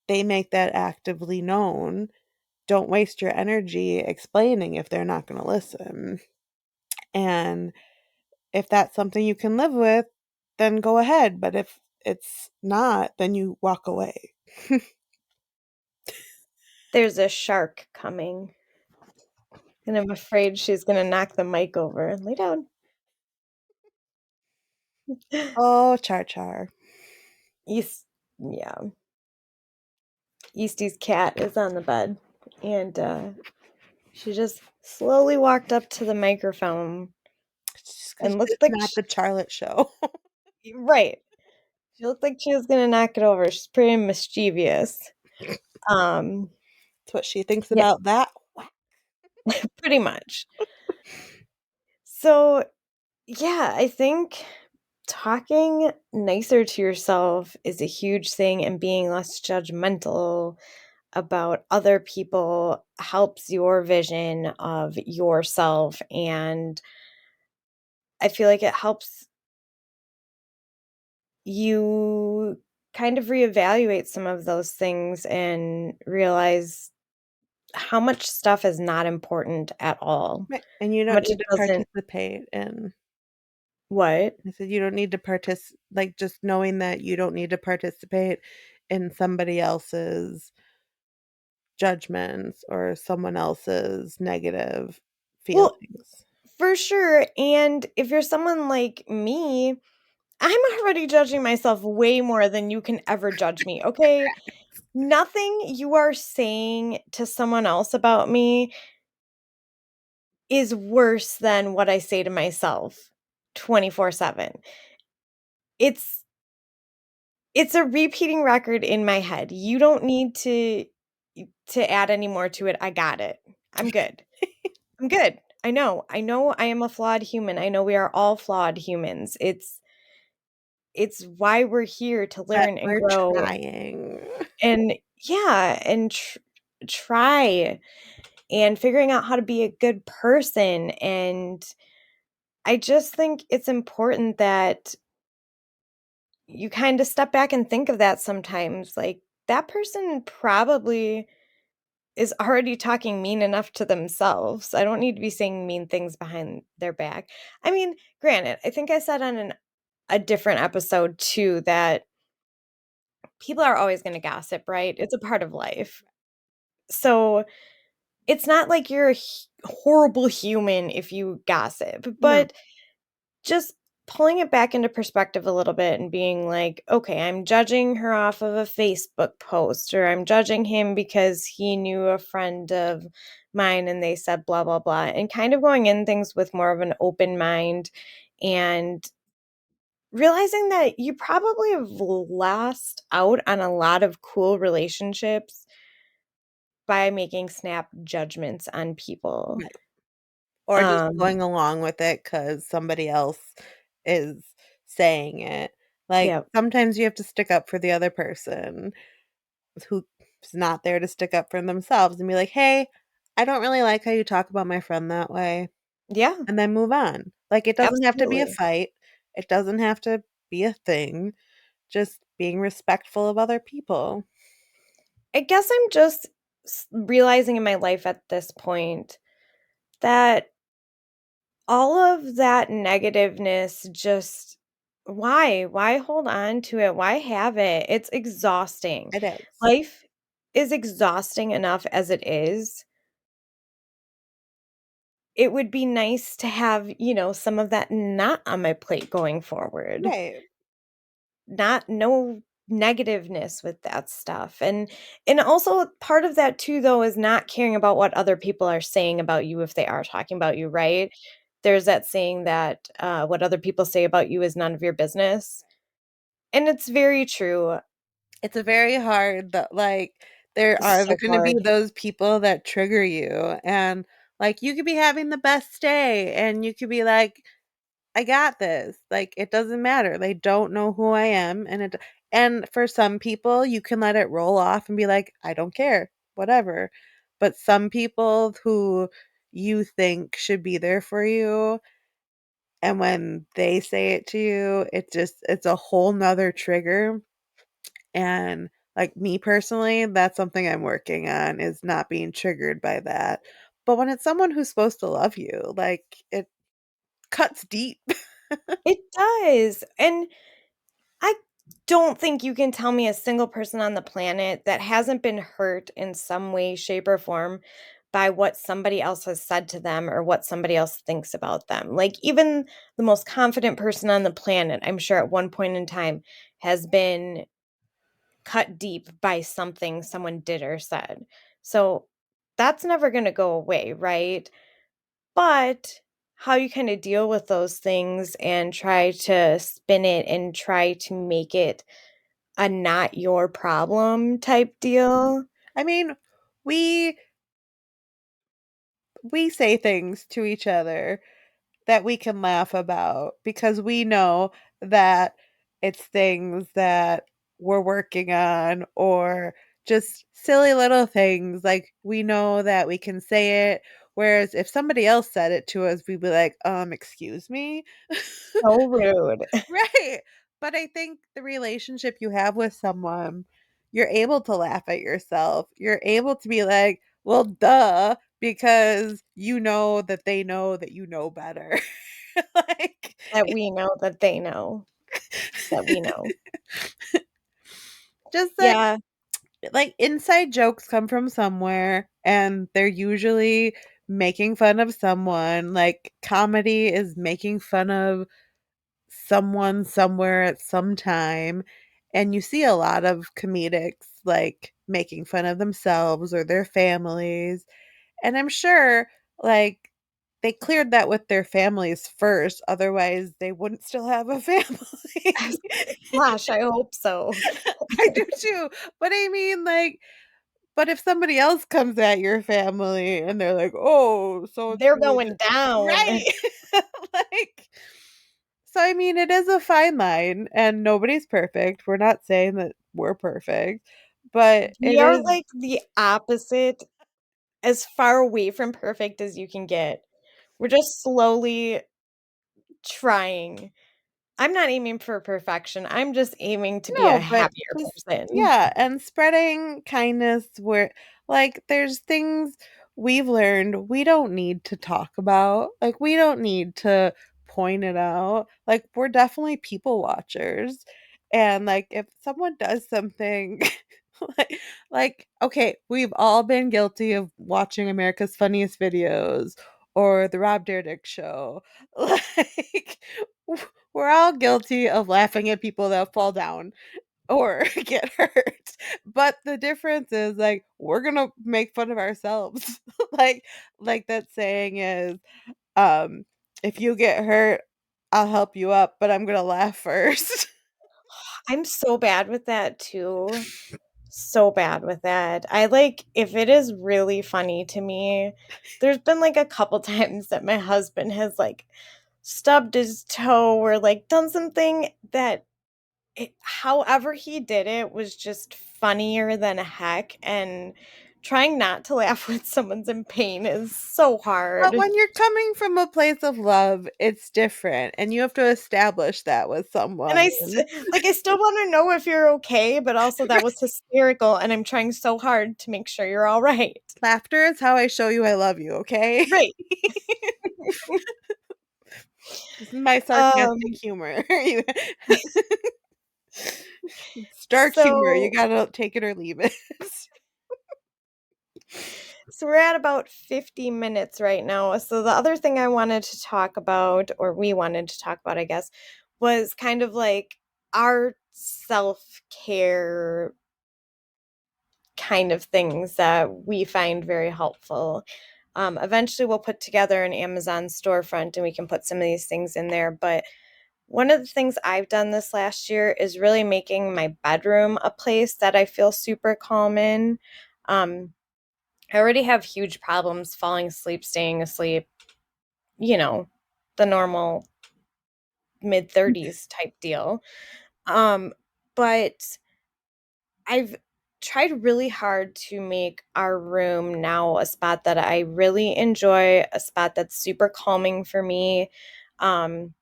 they make that actively known. Don't waste your energy explaining if they're not going to listen. And if that's something you can live with, then go ahead. But if it's not, then you walk away. There's a shark coming, and I'm afraid she's gonna knock the mic over. Lay down. Oh, Char Char. East, yeah. Eastie's cat is on the bed, and she just slowly walked up to the microphone Just because and looked it's like not the Charlotte show. right. She looked like she was gonna knock it over. She's pretty mischievous. Um, That's what she thinks yeah, about that. pretty much. So, yeah, I think talking nicer to yourself is a huge thing, and being less judgmental about other people helps your vision of yourself. And I feel like it helps you kind of reevaluate some of those things and realize how much stuff is not important at all. Right, and you How don't much need it to doesn't participate in. what? I said you don't need to like, just knowing that you don't need to participate in somebody else's judgments or someone else's negative Well, feelings. for sure. And if you're someone like me, I'm already judging myself way more than you can ever judge me, okay? Nothing you are saying to someone else about me is worse than what I say to myself 24/7. It's it's a repeating record in my head. You don't need to add any more to it. I got it. I'm good. I'm good. I know. I know I am a flawed human. I know we are all flawed humans. It's why we're here, to But learn and we're grow trying. and yeah, and try and figuring out how to be a good person. And I just think it's important that you kind of step back and think of that sometimes. Like, that person probably is already talking mean enough to themselves. I don't need to be saying mean things behind their back. I mean, granted, I think I said on a different episode too that people are always going to gossip, right? It's a part of life. So it's not like you're a horrible human if you gossip, No, but just pulling it back into perspective a little bit and being like, okay, I'm judging her off of a Facebook post, or I'm judging him because he knew a friend of mine and they said blah, blah, blah, and kind of going in things with more of an open mind and realizing that you probably have lost out on a lot of cool relationships by making snap judgments on people. right. Or just Um, going along with it because somebody else is saying it. Like, yeah, sometimes you have to stick up for the other person who's not there to stick up for themselves and be like, "Hey, I don't really like how you talk about my friend that way," yeah, and then move on. Like, it doesn't have to be a absolutely. fight. It doesn't have to be a thing. Just being respectful of other people. I guess I'm just realizing in my life at this point that all of that negativeness just Why? Why hold on to it? Why have it? It's exhausting. It is. Life is exhausting enough as it is. It would be nice to have, some of that not on my plate going forward. Right. Not no negativeness with that stuff. And also part of that too though is not caring about what other people are saying about you if they are talking about you, right? There's that saying that what other people say about you is none of your business. And it's very true. It's a very hard that like there It's are so going to be hard. those people that trigger you, and like you could be having the best day and you could be like, I got this. Like it doesn't matter. They don't know who I am, and for some people you can let it roll off and be like, I don't care. Whatever. But some people who you think should be there for you, and when they say it to you, it's a whole nother trigger. And like me personally, that's something I'm working on, is not being triggered by that. But when it's someone who's supposed to love you, like it cuts deep. It does. And I don't think you can tell me a single person on the planet that hasn't been hurt in some way, shape, or form by what somebody else has said to them or what somebody else thinks about them. Like, even the most confident person on the planet, I'm sure at one point in time, has been cut deep by something someone did or said. So that's never going to go away, right? But how you kind of deal with those things and try to spin it and try to make it a not your problem type deal. I mean, we we say things to each other that we can laugh about because we know that it's things that we're working on, or just silly little things. Like we know that we can say it. Whereas if somebody else said it to us, we'd be like, excuse me. So rude. Right. But I think the relationship you have with someone, you're able to laugh at yourself. You're able to be like, well, duh, because you know that you know better. Like, That we know that they know that we know. just that, Yeah. like, inside jokes come from somewhere, and they're usually making fun of someone. Like, comedy is making fun of someone somewhere at some time, and you see a lot of comedics like making fun of themselves or their families, and I'm sure like they cleared that with their families first, otherwise they wouldn't still have a family. Gosh, I hope so. I do too, but I mean, like, but if somebody else comes at your family and they're like, oh, so and They're so did, going down. right? Like, so, I mean, it is a fine line, and nobody's perfect. We're not saying that we're perfect, but We it are is. like the opposite, as far away from perfect as you can get. We're just slowly trying. I'm not aiming for perfection. I'm just aiming to be a No, but happier just, person. yeah, and spreading kindness where, like, there's things we've learned we don't need to talk about. Like, we don't need to point it out. Like, we're definitely people watchers. And like if someone does something okay, we've all been guilty of watching America's Funniest Videos or the Rob Dyrdek show. Like, we're all guilty of laughing at people that fall down or get hurt. But the difference is like we're gonna make fun of ourselves. like that saying is, um, if you get hurt, I'll help you up, but I'm gonna laugh first. I'm so bad with that too. So bad with that. I like if it is really funny to me, there's been like a couple times that my husband has like stubbed his toe or like done something that however he did it was just funnier than heck, and trying not to laugh when someone's in pain is so But hard. when you're coming from a place of love, it's different, and you have to establish that with And someone. I still wanna know if you're okay, but also that was hysterical, and I'm trying so hard to make sure you're all right. Laughter is how I show you I love you, okay? Right. This is my sarcastic Um, humor. It's dark humor. You so gotta take it or leave it. so we're at about 50 minutes right now. So the other thing I wanted to talk about, or we wanted to talk about, I guess, was kind of like our self-care kind of things that we find very helpful. Eventually, we'll put together an Amazon storefront and we can put some of these things in there. But one of the things I've done this last year is really making my bedroom a place that I feel super calm in. Um, I already have huge problems falling asleep, staying asleep, you know, the normal mid 30s type deal. Um, but I've tried really hard to make our room now a spot that I really enjoy, a spot that's super calming for me. Um,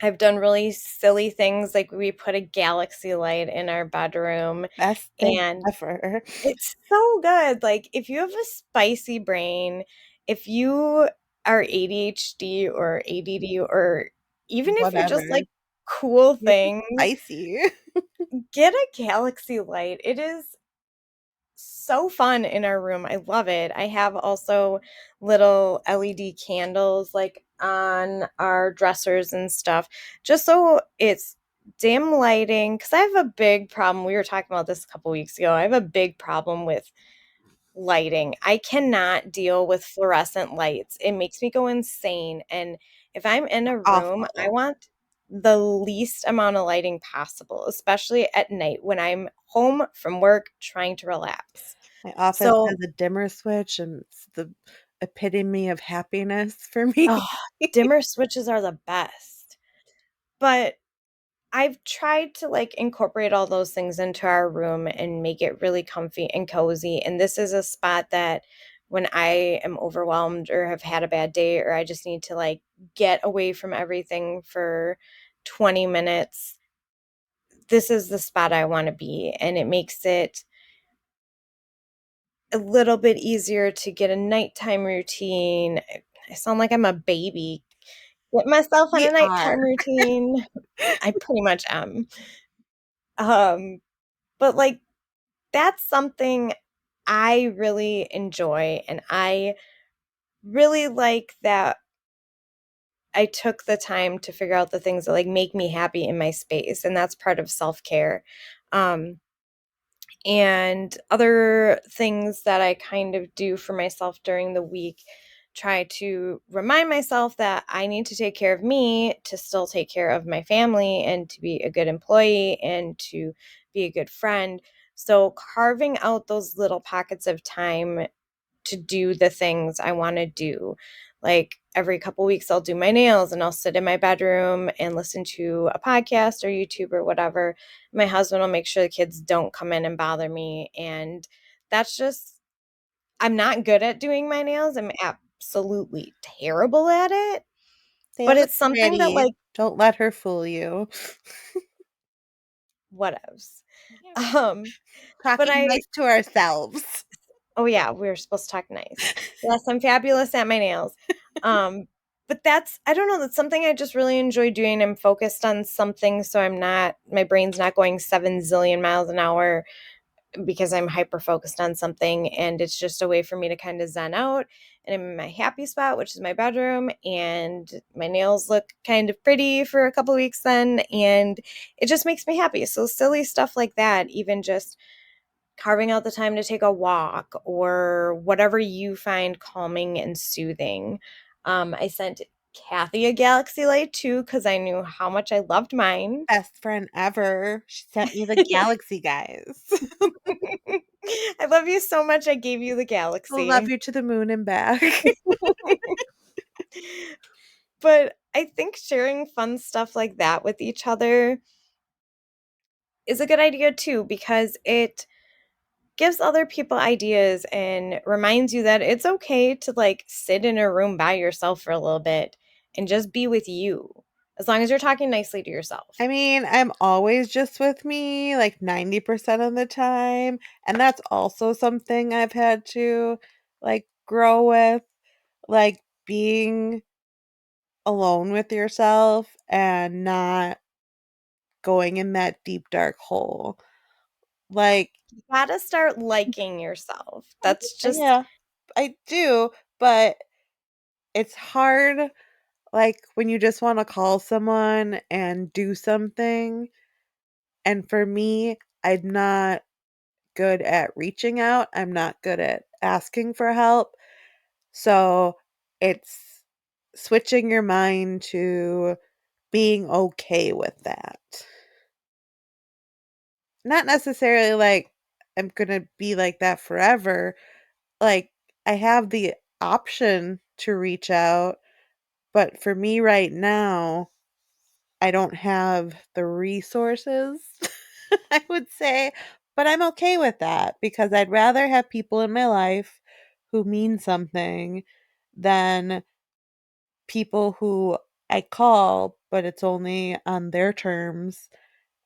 I've done really silly things like we put a galaxy light in our bedroom Best thing and ever. it's so good. Like if you have a spicy brain, if you are ADHD or ADD or even if you just Whatever. like cool You're just things, spicy. get a galaxy light. It is so fun in our room. I love it. I have also little LED candles like on our dressers and stuff, just so it's dim lighting. Because I have a big problem. We were talking about this a couple weeks ago. I have a big problem with lighting. I cannot deal with fluorescent lights. It makes me go insane. And if I'm in a room, I Awful. want the least amount of lighting possible, especially at night when I'm home from work trying to relax. My office has So, a dimmer switch, and it's the epitome of happiness for me. oh, dimmer switches are the best. But I've tried to like incorporate all those things into our room and make it really comfy and cozy. And this is a spot that when I am overwhelmed or have had a bad day or I just need to like get away from everything for 20 minutes, this is the spot I want to be. And it makes it a little bit easier to get a nighttime routine. I sound like I'm a baby. Get myself on We a are. nighttime routine. I pretty much am. Um, but like that's something I really enjoy, and I really like that I took the time to figure out the things that, like, make me happy in my space, and that's part of self-care. Um, and other things that I kind of do for myself during the week, try to remind myself that I need to take care of me to still take care of my family and to be a good employee and to be a good friend. So carving out those little pockets of time to do the things I want to do. Like every couple weeks, I'll do my nails and I'll sit in my bedroom and listen to a podcast or YouTube or whatever. My husband will make sure the kids don't come in and bother me. And that's just, I'm not good at doing my nails. I'm absolutely terrible at it. They But look it's something that, pretty. like, Don't let her fool you. whatevs. Um, but Talking I nice to ourselves. Oh, yeah, we were supposed to talk nice. Yes, I'm fabulous at my nails. Um, but that's I don't know, that's something I just really enjoy doing. I'm focused on something, so I'm not my brain's not going 7 zillion miles an hour because I'm hyper focused on something, and it's just a way for me to kinda zen out, and I'm in my happy spot, which is my bedroom, and my nails look kind of pretty for a couple weeks then, and it just makes me happy. So silly stuff like that, even just carving out the time to take a walk or whatever you find calming and soothing. I sent Kathy a galaxy light too because I knew how much I loved mine. Best friend ever. She sent me the galaxy, guys. I love you so much. I gave you the I love galaxy. you to the moon and back. But I think sharing fun stuff like that with each other is a good idea too because it gives other people ideas and reminds you that it's okay to like sit in a room by yourself for a little bit and just be with you as long as you're talking nicely to yourself. I mean, I'm always just with me like 90% of the time, and that's also something I've had to like grow with, like being alone with yourself and not going in that deep dark hole. Like You gotta start liking yourself. That's just yeah, I do, but it's hard like when you just want to call someone and do something. And for me, I'm not good at reaching out. I'm not good at asking for help. So it's switching your mind to being okay with that. Not necessarily like I'm going to be like that forever. Like I have the option to reach out, but for me right now, I don't have the resources, I would say, but I'm okay with that because I'd rather have people in my life who mean something than people who I call, but it's only on their terms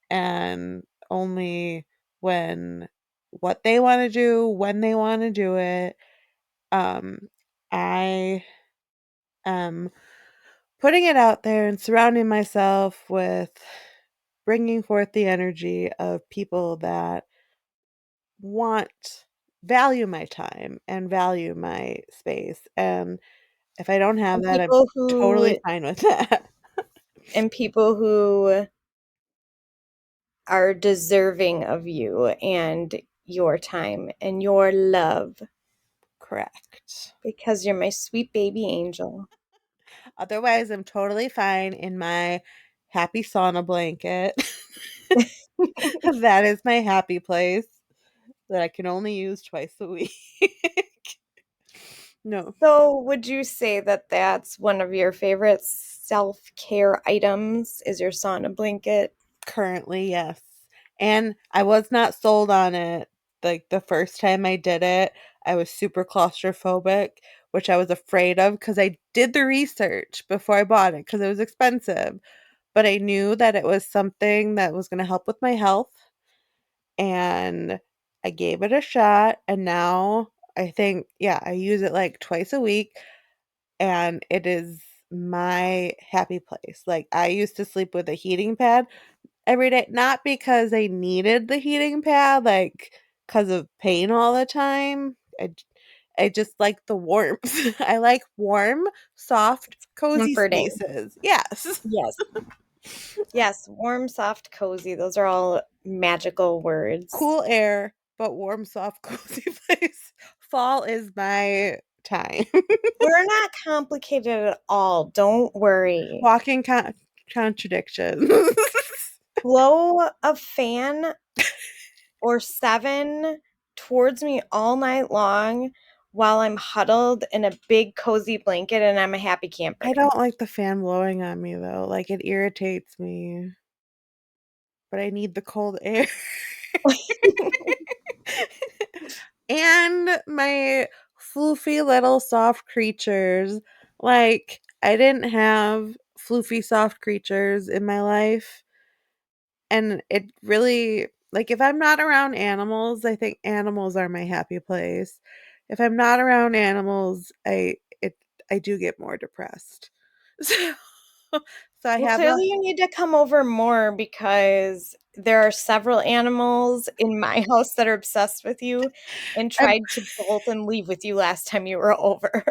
and only when what they want to do, when they want to do it. Um, I am putting it out there and surrounding myself with bringing forth the energy of people that want value my time and value my space. And if I don't have and that, I'm totally fine with that. people who are deserving of you and your time and your love Correct. because you're my sweet baby angel. Otherwise, I'm totally fine in my happy sauna blanket. That is my happy place that I can only use twice a week. No, So, would you say that that's one of your favorite self-care items is your sauna blanket? currently, yes. And I was not sold on it. Like the first time I did it, I was super claustrophobic, which I was afraid of because I did the research before I bought it because it was expensive. But I knew that it was something that was going to help with my health. And I gave it a shot. And now I think, yeah, I use it like twice a week. And it is my happy place. Like I used to sleep with a heating pad every day, not because I needed the heating pad, like because of pain all the time. I just like the warmth. I like warm, soft, cozy Comforting. spaces. Yes. Yes. Yes, warm, soft, cozy. Those are all magical words. Cool air, but warm, soft, cozy place. Fall is my time. We're not complicated at all. Don't worry. Walking contradictions. Blow a fan or seven towards me all night long while I'm huddled in a big cozy blanket and I'm a happy camper. I don't like the fan blowing on me though. Like it irritates me, but I need the cold air. And my floofy little soft creatures. Like, I didn't have floofy soft creatures in my life. And it really, like, if I'm not around animals, I think animals are my happy place. If I'm not around animals, I do get more depressed. So, so I Well, have a clearly you need to come over more because there are several animals in my house that are obsessed with you and I'm tried to bolt and leave with you last time you were over.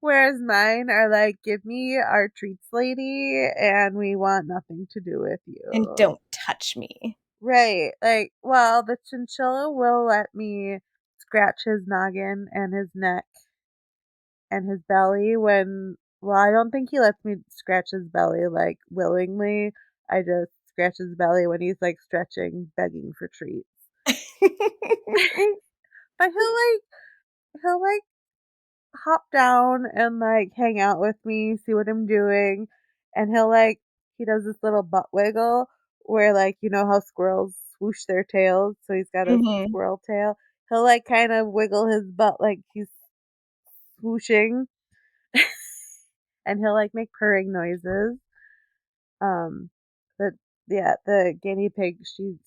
whereas mine are like, "Give me our treats, lady, and we want nothing to do with And you." don't touch me. Right. Like, well, the chinchilla will let me scratch his noggin and his neck and his belly when well, I don't think he lets me scratch his belly like willingly. I just scratch his belly when he's like stretching, begging for treats. But he'll like hop down and like hang out with me, see what I'm doing, and he does this little butt wiggle where like you know how squirrels swoosh their tails, so he's got a Mhm. squirrel tail. He'll like kind of wiggle his butt like he's swooshing, and he'll like make purring noises. Um, but yeah, the guinea pig, she's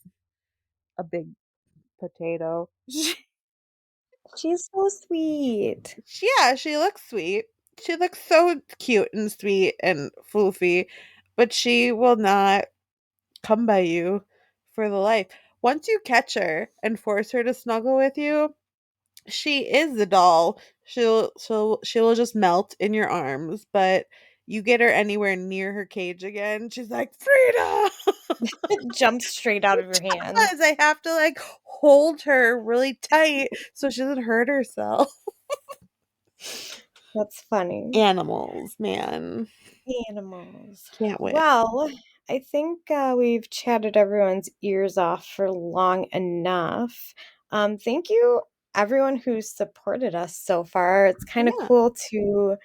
a big potato. She's so sweet. Yeah, she looks sweet. She looks so cute and sweet and floofy, but she will not come by you for the life. Once you catch her and force her to snuggle with you, she is the doll. She will just melt in your arms, but you get her anywhere near her cage again, she's like, "Frida!" It jumps straight out of your hand. Because I have to, like, hold her really tight so she doesn't hurt herself. That's funny. Animals, man. Animals. Can't win. Well, I think we've chatted everyone's ears off for long enough. Thank you, everyone who's supported us so far. It's kind of Yeah. cool to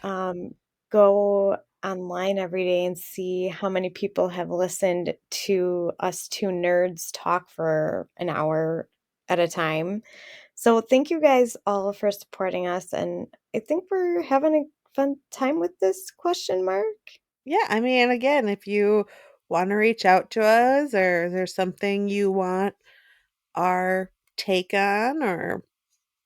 um, go online every day and see how many people have listened to us two nerds talk for an hour at a time. So thank you guys all for supporting us, and I think we're having a fun time with this question mark. Yeah, I mean, again, if you wanna reach out to us or there's something you want our take on or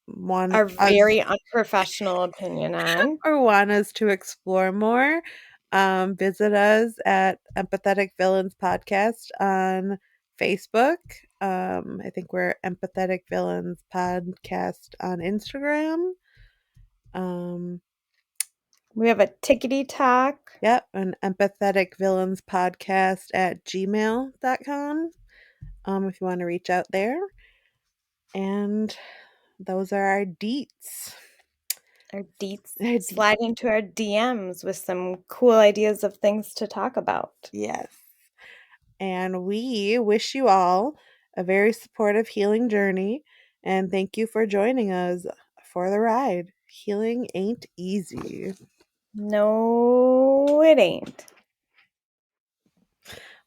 want Our us very unprofessional opinion on. or want us to explore more, visit us at Empathetic Villains Podcast on Facebook. I think we're Empathetic Villains Podcast on Instagram. Um, We have a tickety talk. yep, an Empathetic Villains Podcast at gmail.com. If you want to reach out there. And those are our deets. Our deets Our slide into our DMs with some cool ideas of things to talk about. Yes. And we wish you all a very supportive healing journey. And thank you for joining us for the ride. Healing ain't easy. No, it ain't.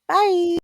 Bye.